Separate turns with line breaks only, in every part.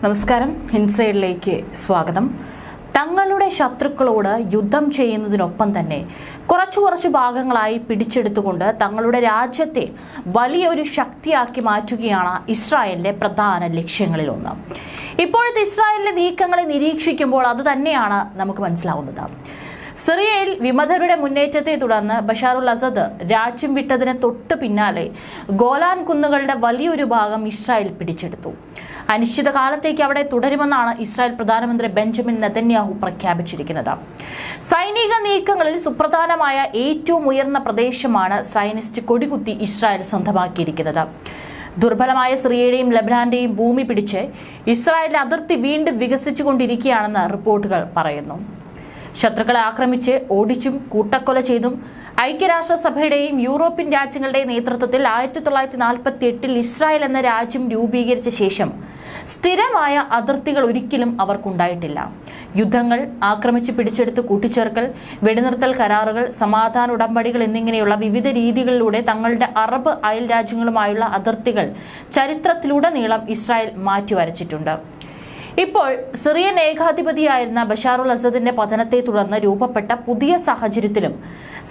നമസ്കാരം. ഇൻസൈഡിലേക്ക് സ്വാഗതം. തങ്ങളുടെ ശത്രുക്കളോട് യുദ്ധം ചെയ്യുന്നതിനൊപ്പം തന്നെ കുറച്ചു ഭാഗങ്ങളായി പിടിച്ചെടുത്തുകൊണ്ട് തങ്ങളുടെ രാജ്യത്തെ വലിയൊരു ശക്തിയാക്കി മാറ്റുകയാണ് ഇസ്രായേലിന്റെ പ്രധാന ലക്ഷ്യങ്ങളിലൊന്ന്. ഇപ്പോഴത്തെ ഇസ്രായേലിന്റെ നീക്കങ്ങളെ നിരീക്ഷിക്കുമ്പോൾ അത് തന്നെയാണ് നമുക്ക് മനസ്സിലാവുന്നത്. സിറിയയിൽ വിമതരുടെ മുന്നേറ്റത്തെ തുടർന്ന് ബഷാറുൽ അസദ് രാജ്യം വിട്ടതിന് തൊട്ട് പിന്നാലെ ഗോലാൻ കുന്നുകളുടെ വലിയൊരു ഭാഗം ഇസ്രായേൽ പിടിച്ചെടുത്തു. അനിശ്ചിതകാലത്തേക്ക് അവിടെ തുടരുമെന്നാണ് ഇസ്രായേൽ പ്രധാനമന്ത്രി ബെഞ്ചമിൻ നെതന്യാഹു പ്രഖ്യാപിച്ചിരിക്കുന്നത്. സൈനിക നീക്കങ്ങളിൽ സുപ്രധാനമായ ഏറ്റവും ഉയർന്ന പ്രദേശമാണ് സയനിസ്റ്റ് കൊടികുത്തി ഇസ്രായേൽ സ്വന്തമാക്കിയിരിക്കുന്നത്. ദുർബലമായ സിറിയയുടെയും ലെബനാന്റെയും ഭൂമി പിടിച്ച് ഇസ്രായേലിന്റെ അതിർത്തി വീണ്ടും വികസിച്ചുകൊണ്ടിരിക്കുകയാണെന്ന് റിപ്പോർട്ടുകൾ പറയുന്നു. ശത്രുക്കളെ ആക്രമിച്ച് ഓടിച്ചും കൂട്ടക്കൊല ചെയ്തും ഐക്യരാഷ്ട്രസഭയുടെയും യൂറോപ്യൻ രാജ്യങ്ങളുടെയും നേതൃത്വത്തിൽ 1948 ഇസ്രായേൽ എന്ന രാജ്യം രൂപീകരിച്ച ശേഷം സ്ഥിരമായ അതിർത്തികൾ ഒരിക്കലും അവർക്കുണ്ടായിട്ടില്ല. യുദ്ധങ്ങൾ, ആക്രമിച്ച് പിടിച്ചെടുത്ത് കൂട്ടിച്ചേർക്കൽ, വെടിനിർത്തൽ കരാറുകൾ, സമാധാന ഉടമ്പടികൾ എന്നിങ്ങനെയുള്ള വിവിധ രീതികളിലൂടെ തങ്ങളുടെ അറബ് അയൽ രാജ്യങ്ങളുമായുള്ള അതിർത്തികൾ ചരിത്രത്തിലുടനീളം ഇസ്രായേൽ മാറ്റിവരച്ചിട്ടുണ്ട്. ഇപ്പോൾ സിറിയൻ ഏകാധിപതിയായിരുന്ന ബഷാറുൽ അസദിന്റെ പതനത്തെ തുടർന്ന് രൂപപ്പെട്ട പുതിയ സാഹചര്യത്തിലും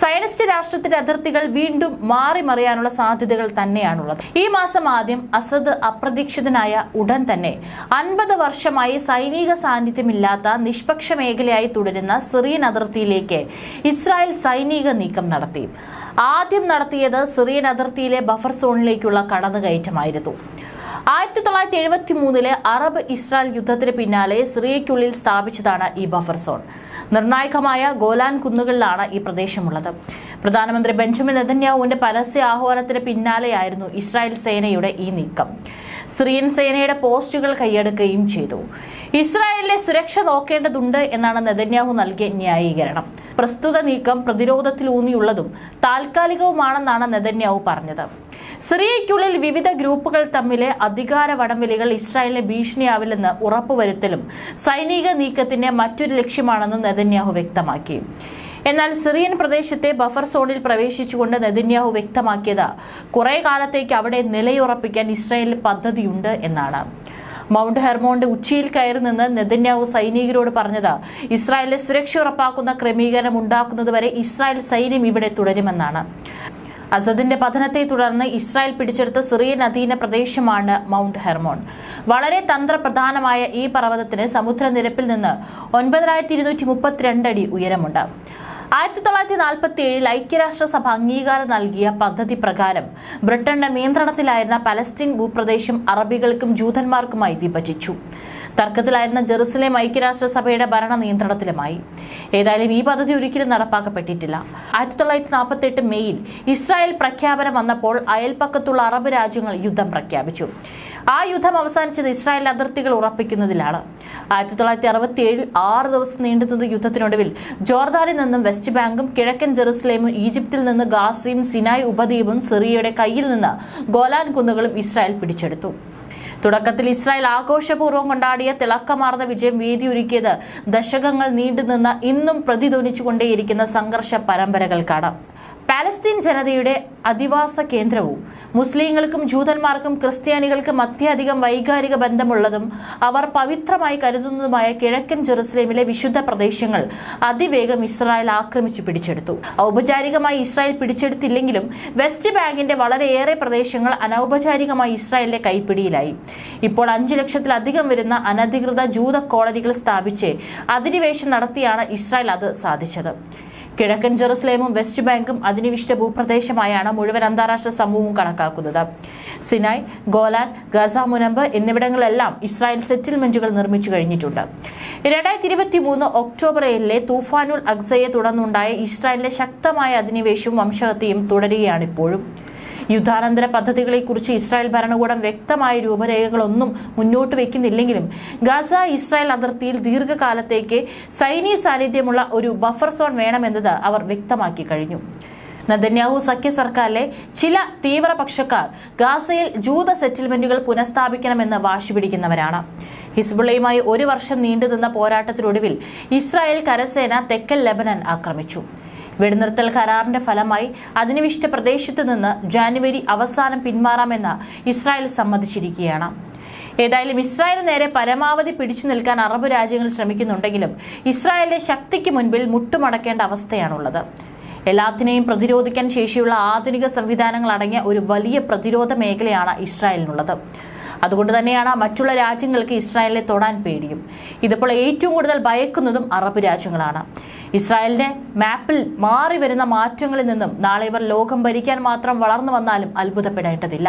സയനിസ്റ്റ് രാഷ്ട്രത്തിന്റെ അതിർത്തികൾ വീണ്ടും മാറിമറിയാനുള്ള സാധ്യതകൾ തന്നെയാണുള്ളത്. ഈ മാസം ആദ്യം അസദ് അപ്രതീക്ഷിതനായ ഉടൻ തന്നെ 50 വർഷമായി സൈനിക സാന്നിധ്യമില്ലാത്ത നിഷ്പക്ഷ മേഖലയായി തുടരുന്ന സിറിയൻ അതിർത്തിയിലേക്ക് ഇസ്രായേൽ സൈനിക നീക്കം നടത്തി. ആദ്യം നടത്തിയത് സിറിയൻ അതിർത്തിയിലെ ബഫർ സോണിലേക്കുള്ള കടന്നുകയറ്റമായിരുന്നു. 1973 അറബ് ഇസ്രായേൽ യുദ്ധത്തിന് പിന്നാലെ സിറിയയ്ക്കുള്ളിൽ സ്ഥാപിച്ചതാണ് ഈ ബഫർ സോൺ. നിർണായകമായ ഗോലാൻ കുന്നുകളിലാണ് ഈ പ്രദേശമുള്ളത്. പ്രധാനമന്ത്രി ബെഞ്ചമിൻ നെതന്യാഹുവിന്റെ പരസ്യ ആഹ്വാനത്തിന് പിന്നാലെയായിരുന്നു ഇസ്രായേൽ സേനയുടെ ഈ നീക്കം. സിറിയൻ സേനയുടെ പോസ്റ്റുകൾ കൈയടക്കുകയും ചെയ്തു. ഇസ്രായേലിലെ സുരക്ഷ നോക്കേണ്ടതുണ്ട് എന്നാണ് നെതന്യാഹു നൽകിയ ന്യായീകരണം. പ്രസ്തുത നീക്കം പ്രതിരോധത്തിലൂന്നിയുള്ളതും താൽക്കാലികവുമാണെന്നാണ് നെതന്യാഹു പറഞ്ഞത്. സിറിയയ്ക്കുള്ളിൽ വിവിധ ഗ്രൂപ്പുകൾ തമ്മിലെ അധികാര വടംവലികൾ ഇസ്രായേലിനെ ഭീഷണിയാവില്ലെന്ന് ഉറപ്പുവരുത്തലും സൈനിക നീക്കത്തിന്റെ മറ്റൊരു ലക്ഷ്യമാണെന്ന് നെതന്യാഹു വ്യക്തമാക്കി. എന്നാൽ സിറിയൻ പ്രദേശത്തെ ബഫർ സോണിൽ പ്രവേശിച്ചുകൊണ്ട് നെതന്യാഹു വ്യക്തമാക്കിയത് കുറെ കാലത്തേക്ക് അവിടെ നിലയുറപ്പിക്കാൻ ഇസ്രായേലിന് പദ്ധതിയുണ്ട് എന്നാണ്. മൗണ്ട് ഹെർമോന്റെ ഉച്ചിയിൽ കയറി നിന്ന് നെതന്യാഹു സൈനികരോട് പറഞ്ഞത് ഇസ്രായേലിലെ സുരക്ഷ ഉറപ്പാക്കുന്ന ക്രമീകരണം ഉണ്ടാക്കുന്നതുവരെ ഇസ്രായേൽ സൈന്യം ഇവിടെ തുടരുമെന്നാണ്. അസദിന്റെ പതനത്തെ തുടർന്ന് ഇസ്രായേൽ പിടിച്ചെടുത്ത സിറിയൻ അധീന പ്രദേശമാണ് മൗണ്ട് ഹെർമോൺ. വളരെ തന്ത്രപ്രധാനമായ ഈ പർവ്വതത്തിന് സമുദ്രനിരപ്പിൽ നിന്ന് 9232 അടി ഉയരമുണ്ട്. 1947 ഐക്യരാഷ്ട്രസഭ അംഗീകാരം നൽകിയ പദ്ധതി പ്രകാരം ബ്രിട്ടന്റെ നിയന്ത്രണത്തിലായിരുന്ന പലസ്തീൻ ഭൂപ്രദേശം അറബികൾക്കും ജൂതന്മാർക്കുമായി വിഭജിച്ചു. തർക്കത്തിലായിരുന്ന ജെറുസലേം ഐക്യരാഷ്ട്രസഭയുടെ ഭരണ നിയന്ത്രണത്തിലുമായി. ഏതായാലും ഈ പദ്ധതി ഒരിക്കലും നടപ്പാക്കപ്പെട്ടിട്ടില്ല. 1948 മെയ്യിൽ ഇസ്രായേൽ പ്രഖ്യാപനം വന്നപ്പോൾ അയൽപ്പക്കത്തുള്ള അറബ് രാജ്യങ്ങൾ യുദ്ധം പ്രഖ്യാപിച്ചു. ആ യുദ്ധം അവസാനിച്ചത് ഇസ്രായേൽ അതിർത്തികൾ ഉറപ്പിക്കുന്നതിലാണ്. 1967 6 ദിവസം നീണ്ടുനിന്ന യുദ്ധത്തിനൊടുവിൽ ജോർദാനിൽ നിന്നും വെസ്റ്റ് ബാങ്കും കിഴക്കൻ ജെറുസലേമും ഈജിപ്തിൽ നിന്ന് ഗാസയും സിനായ് ഉപദ്വീപും സിറിയയുടെ കയ്യിൽ നിന്ന് ഗോലാൻ കുന്നുകളും ഇസ്രായേൽ പിടിച്ചെടുത്തു. തുടക്കത്തിൽ ഇസ്രായേൽ ആഘോഷപൂർവ്വം കൊണ്ടാടിയ തിളക്കമാർന്ന വിജയം വേദിയൊരുക്കിയത് ദശകങ്ങൾ നീണ്ടുനിന്ന ഇന്നും പ്രതിധ്വനിച്ചുകൊണ്ടേയിരിക്കുന്ന സംഘർഷ പരമ്പരകൾക്കാണ്. പാലസ്തീൻ ജനതയുടെ അധിവാസ കേന്ദ്രവും മുസ്ലിങ്ങൾക്കും ജൂതന്മാർക്കും ക്രിസ്ത്യാനികൾക്കും അത്യധികം വൈകാരിക ബന്ധമുള്ളതും അവർ പവിത്രമായി കരുതുന്നതുമായ കിഴക്കൻ ജെറുസലേമിലെ വിശുദ്ധ പ്രദേശങ്ങൾ അതിവേഗം ഇസ്രായേൽ ആക്രമിച്ചു പിടിച്ചെടുത്തു. ഔപചാരികമായി ഇസ്രായേൽ പിടിച്ചെടുത്തില്ലെങ്കിലും വെസ്റ്റ് ബാങ്കിന്റെ വളരെയേറെ പ്രദേശങ്ങൾ അനൗപചാരികമായി ഇസ്രായേലിന്റെ കൈപ്പിടിയിലായി. ഇപ്പോൾ 5 ലക്ഷത്തിലധികം വരുന്ന അനധികൃത ജൂത കോളനികൾ സ്ഥാപിച്ച് അധിനിവേശം നടത്തിയാണ് ഇസ്രായേൽ അത് സാധിച്ചത്. കിഴക്കൻ ജെറുസലേമും വെസ്റ്റ് ബാങ്കും അധിനിവിഷ്ട ഭൂപ്രദേശമായാണ് മുഴുവൻ അന്താരാഷ്ട്ര സമൂഹവും കണക്കാക്കുന്നത്. സിനായ്, ഗോലാൻ, ഗസ മുനമ്പ് എന്നിവിടങ്ങളിലെല്ലാം ഇസ്രായേൽ സെറ്റിൽമെന്റുകൾ നിർമ്മിച്ചു കഴിഞ്ഞിട്ടുണ്ട്. 2023 ഒക്ടോബർ 7 തൂഫാനുൽ അക്സയെ തുടർന്നുണ്ടായ ഇസ്രായേലിന്റെ ശക്തമായ അധിനിവേശവും വംശഹത്യയും തുടരുകയാണിപ്പോഴും. യുദ്ധാനന്തര പദ്ധതികളെക്കുറിച്ച് ഇസ്രായേൽ ഭരണകൂടം വ്യക്തമായ രൂപരേഖകളൊന്നും മുന്നോട്ട് വെക്കുന്നില്ലെങ്കിലും ഗസ ഇസ്രായേൽ അതിർത്തിയിൽ ദീർഘകാലത്തേക്ക് സൈനിക സാന്നിധ്യമുള്ള ഒരു ബഫർ സോൺ വേണമെന്നത് അവർ വ്യക്തമാക്കി കഴിഞ്ഞു. നെതന്യാഹു സഖ്യ സർക്കാരിലെ ചില തീവ്രപക്ഷക്കാർ ഗാസയിൽ ജൂത സെറ്റിൽമെന്റുകൾ പുനഃസ്ഥാപിക്കണമെന്ന് വാശി പിടിക്കുന്നവരാണ്. ഹിസ്ബുള്ളയുമായി 1 വർഷം നീണ്ടുനിന്ന പോരാട്ടത്തിനൊടുവിൽ ഇസ്രായേൽ കരസേന തെക്കൻ ലെബനൻ ആക്രമിച്ചു. വെടിനിർത്തൽ കരാറിന്റെ ഫലമായി അധിനിവിഷ്ട പ്രദേശത്ത് നിന്ന് ജനുവരി അവസാനം പിന്മാറാമെന്ന് ഇസ്രായേൽ സമ്മതിച്ചിരിക്കുകയാണ്. ഏതായാലും ഇസ്രായേലിന് നേരെ പരമാവധി പിടിച്ചു നിൽക്കാൻ അറബ് രാജ്യങ്ങൾ ശ്രമിക്കുന്നുണ്ടെങ്കിലും ഇസ്രായേലിന്റെ ശക്തിക്ക് മുൻപിൽ മുട്ടുമടക്കേണ്ട അവസ്ഥയാണുള്ളത്. എല്ലാത്തിനെയും പ്രതിരോധിക്കാൻ ശേഷിയുള്ള ആധുനിക സംവിധാനങ്ങൾ അടങ്ങിയ ഒരു വലിയ പ്രതിരോധ മേഖലയാണ് ഇസ്രായേലിനുള്ളത്. അതുകൊണ്ട് തന്നെയാണ് മറ്റുള്ള രാജ്യങ്ങൾക്ക് ഇസ്രായേലിനെ തൊടാൻ പേടിയും. ഇതിപ്പോൾ ഏറ്റവും കൂടുതൽ ഭയക്കുന്നതും അറബ് രാജ്യങ്ങളാണ്. ഇസ്രായേലിന്റെ മാപ്പിൽ മാറി വരുന്ന മാറ്റങ്ങളിൽ നിന്നും നാളെ ഇവർ ലോകം ഭരിക്കാൻ മാത്രം വളർന്നു വന്നാലും അത്ഭുതപ്പെടേണ്ടതില്ല.